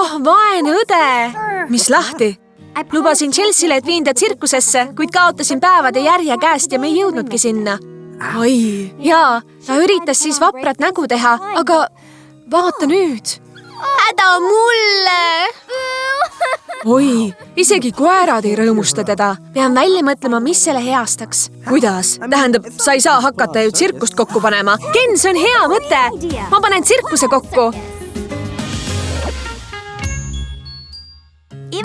Oh, vaene õde! Mis lahti? Lubasin Chelsea'le, et viin ta tsirkusesse, kuid kaotasin päevade järje käest ja me ei jõudnudki sinna. Ai, jaa, ta üritas siis vaprat nägu teha, aga vaata nüüd. Häda mulle! Oi, isegi koerad ei rõõmusta teda. Pean välja mõtlema, mis selle heastaks. Kuidas? Tähendab, sa ei saa hakata ju tsirkust kokku panema. Ken, see on hea mõte! Ma panen tsirkuse kokku.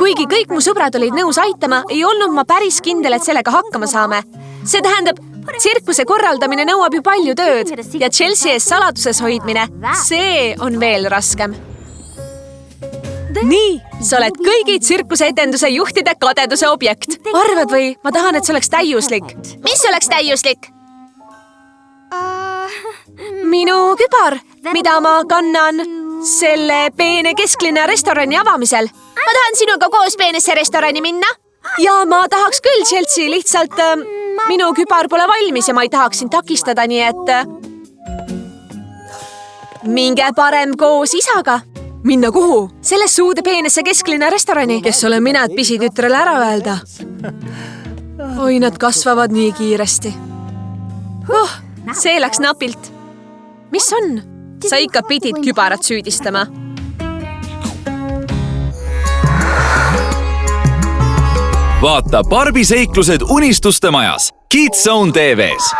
Kuigi kõik mu sõbrad olid nõus aitama, ei olnud ma päris kindel, et sellega hakkama saame. See tähendab, tsirkuse korraldamine nõuab ju palju tööd ja Chelsea ees saladuses hoidmine, see on veel raskem. Nii, sa oled kõigi tsirkuse etenduse juhtide kadeduse objekt. Arvad või? Ma tahan, et see oleks täiuslik. Mis oleks täiuslik? Minu kübar, mida ma kannan selle peene kesklinna restorani avamisel. Ma tahan sinuga koos peenesse restorani minna. Ja ma tahaks küll, Chelsea, lihtsalt minu kübar pole valmis ja ma ei tahaks sind takistada, nii et minge parem koos isaga. Minna kuhu? Sellesse uude peenesse kesklinna restorani. Kes olen mina, et pisitütrele ära öelda? Oi, nad kasvavad nii kiiresti. See läks napilt. Mis on? Sa ikka pidid kübarat süüdistama. Vaata Barbi seiklused unistuste majas. Kids Zone TV-s.